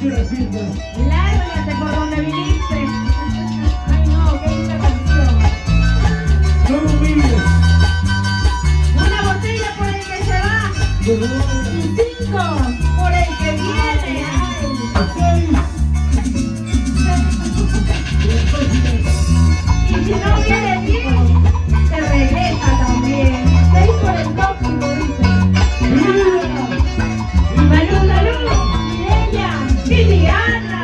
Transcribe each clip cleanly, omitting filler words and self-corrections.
Lárgate por donde viniste. Ay no, qué linda canción. Una botella por el que se va. Y 5 por el que viene. Y si no viene bien, se regresa también. 6 por el tóxico, dice. Salud, salud. Y ella, Liliana.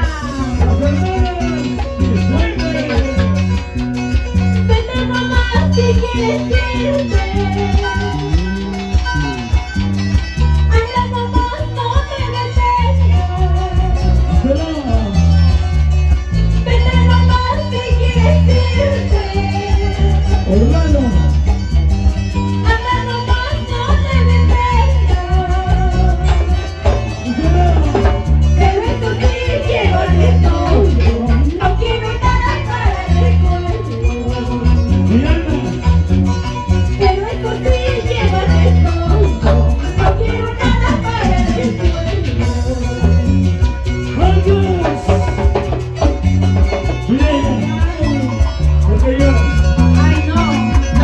Vete mamá si quieres irte. Anda mamá, no te detengas. Vete mamá si quieres irte. Anda mamá, no te detengas. Pero esto sí quiero el estudio. No quiero nada para el recuerdo. Pero esto sí quiero el estudio. No quiero nada para el recuerdo. Ay no,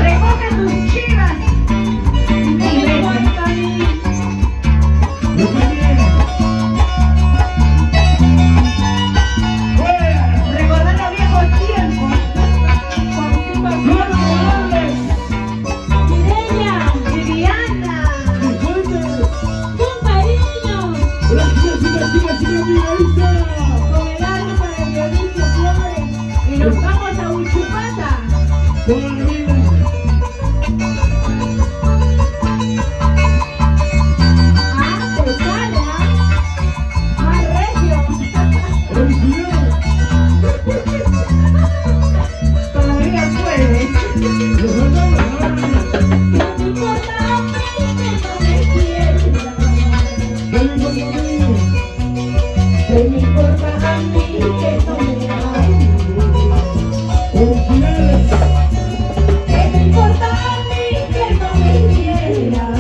recoge tus chivas y me voy para mí. Recordando viejos tiempos. Mireya, Viviana, con cariño, con el alma para el Dionisio Flores. Y nos vamos a Huichupata. Ah, te sale, más regio. Todavía puede. No me importa a mí que no me ames. ¿Qué me importa a mí que no me quieras?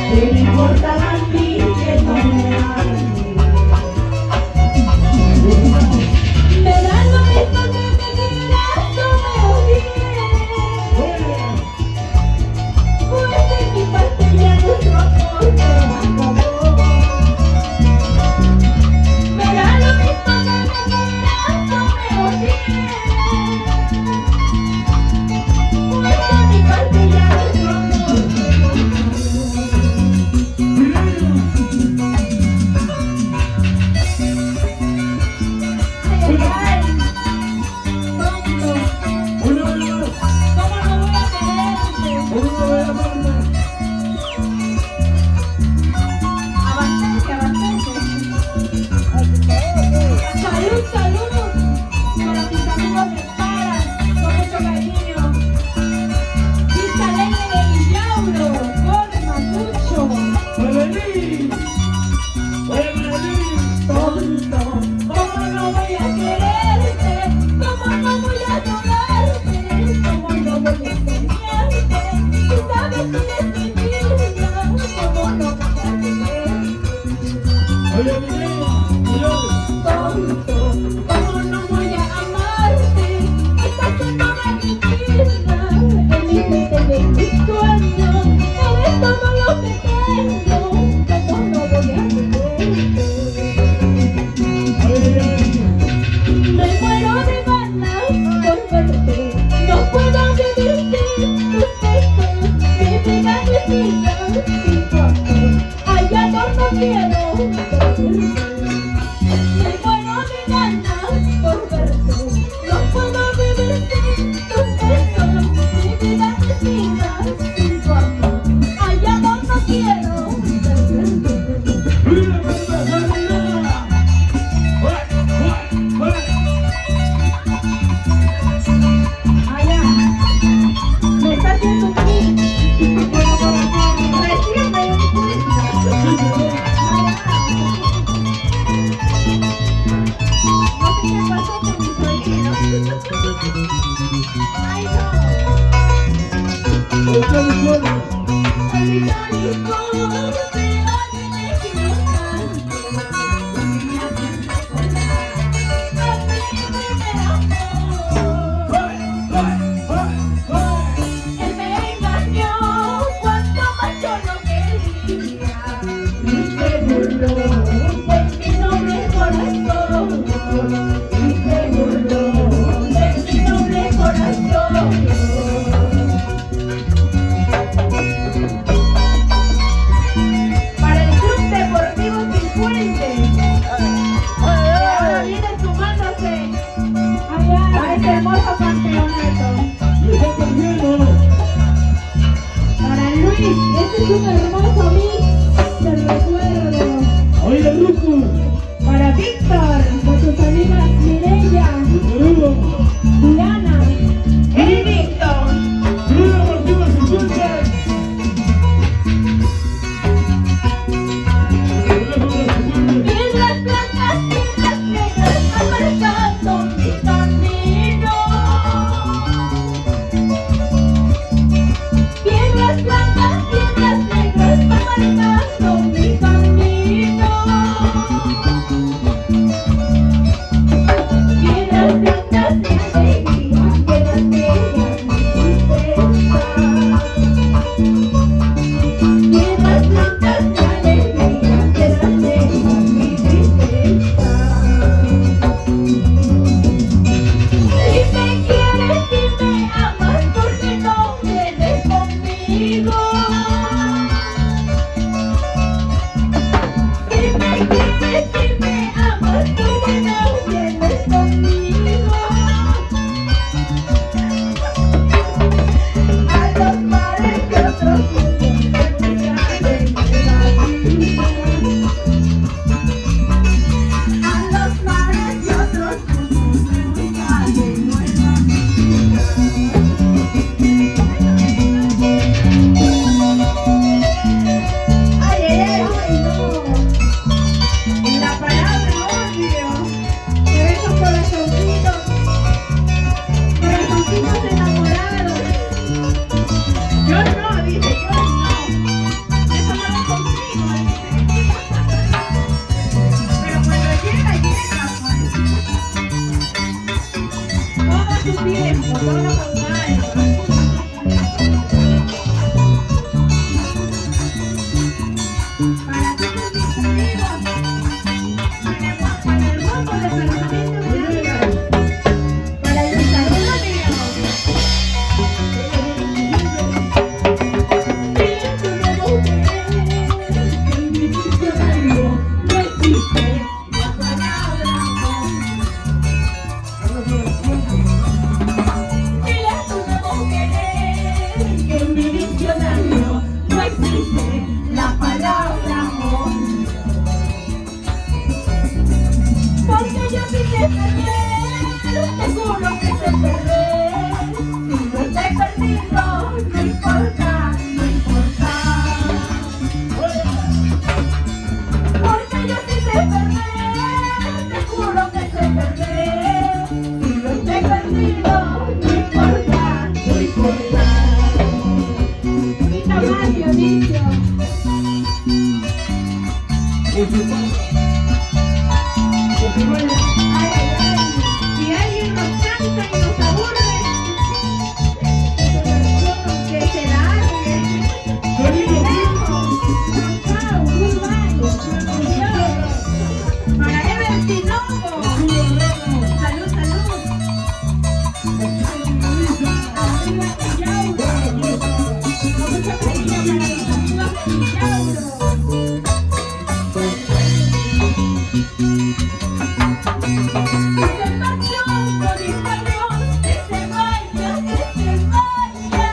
¿Qué me importa a mí que no me ames? Me da lo mismo que me quieras o me odies. Pues de mi parte ya nuestro amor se acabó. Me da lo mismo que me quieras o me odies. Pues de mi parte ya nuestro amor se acabó. Ay, ay, ay. Tonto. ¿Cómo no voy a quererte? Abastece, abastece. Salud, salud. Para mis amigos de Paras, con mucho cariño. Vista Alegre de Villauro, con Mapucho. Tonto, ¿cómo no voy a quererte? ¿Cómo no voy a adorarte? ¿Cómo no voy a soñarte? Si sabes que eres mi vida, ¿cómo no voy a quererte? Tonto, ¿cómo no voy a amarte? Estás en toda mi vida, en mi mente y en mis sueños. Eres todo lo que tengo, ¿cómo no voy a quererte? Me muero de ganas por verte, no puedo vivir sin tus besos. Mi vida necesita sin tu amor, ay amor no quiero perderte. Me muero de ganas por verte, no puedo vivir sin tus besos. Mi vida necesita sin tu amor, ay amor no quiero perderte. Allá, me está haciendo un clic. Recién me di cuenta. No sé qué pasó con mis oídos. Ay, no. Olvidar y Este es un hermoso mix de recuerdo. Oye, Ruco. Para Víctor, con sus amigas Mireya, Diana, y Víctor. Mira, Martín, 50. Y las blancas y las negras van marcando mi camino. Piedras blancas y las negras van marcando mi camino. Piedras blancas de alegría, piedras negras de tristeza. Piedras blancas de alegría, piedras negras de tristeza. Si me quieres y me amas, ¿por qué no vienes conmigo? Si me quieres y me amas, ¿por qué no vienes conmigo? A los mares y otros mundos que buscan en la vida. A los mares y otros mundos que buscan en nueva vida. Ay, ay, ay, no. La palabra odio. Por esos corazoncitos enamorados. Yo no, dice, yo no. Eso no lo consigo, dice. Pero cuando llega, llega, pues. Todo a su tiempo, todo con calma. Para todos mis amigos, para el grupo de pensamiento de la vida, para el desarrollo mío. Pienso no creer que en mi diccionario no existe la palabra amor. Pienso no creer que en mi diccionario no existe la palabra amor. Porque yo sí sé perder, te juro que sé perder. Si no te he perdido, no importa, no importa. Porque yo sí sé perder, te juro que sé perder. Si no te he perdido, no importa, no importa. Bonita más, Dionisio. Ay, ay, ay. Si alguien nos canta y nos aburre, que se largue. Chao, goodbye. Adiós. Para Ever Tinoco. Salud, salud. Arriba Tillauro. Con mucho cariño para los amigos de Tillauro. Se marchó, no dijo adiós, que se vaya, que se vaya.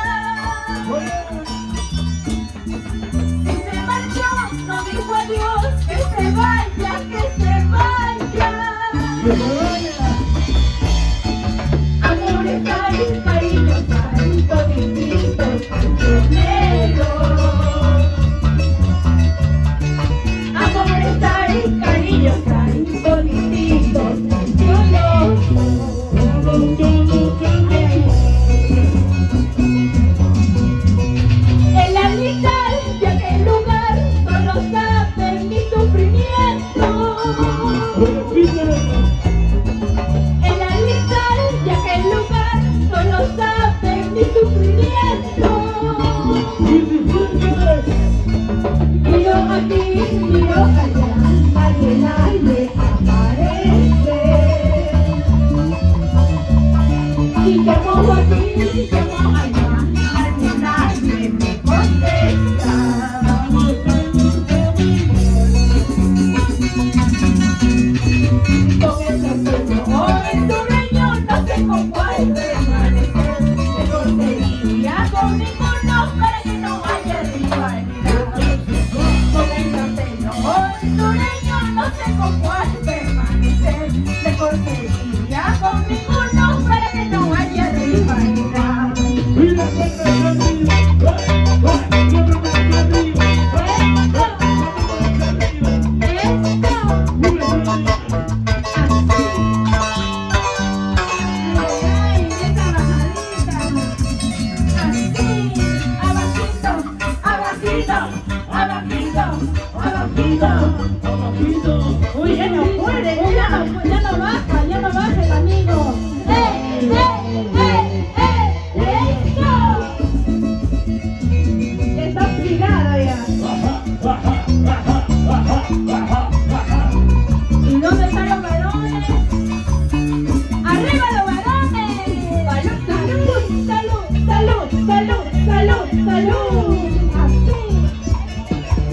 Si se marchó, no dijo adiós, que se vaya, que se vaya. Amores hay, cariños hay, todititos cancioneros. Amores hay, cariños hay, todititos cancioneros.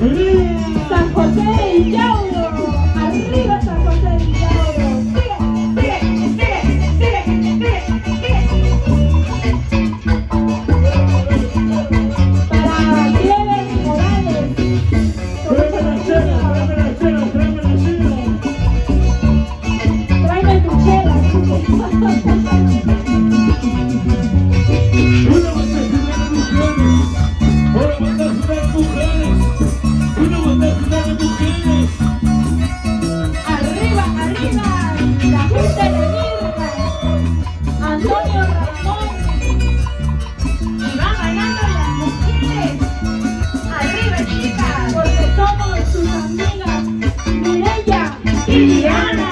¡Arriba! San José del Yauro. Arriba San José del Yauro. Sigue, sigue, sigue, sigue, sigue, sigue. Para Clever Morales. ¡Tráeme la chela, tráeme la chela, tráeme la chela! Tráeme tu chela. ¡Una banda de mujeres! ¡Una banda de mujeres! ¡Una banda de mujeres! Arriba, arriba. La gente de Mirna. Antonio Ramón. Y va ganando las mujeres. Arriba, chicas. Porque somos sus amigas Mireya y Diana.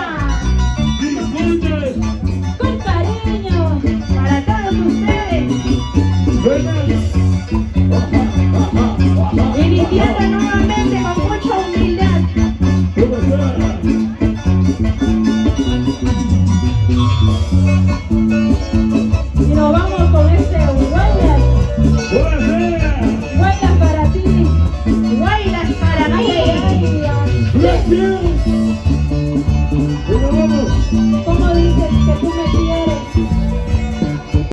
¡Disfruten! Con cariño para todos ustedes. Y viviendo nuevamente con mucha humildad. Y nos vamos con este Guayas. Guayas para ti. Guayas para mí. ¿Cómo dices que tú me quieres?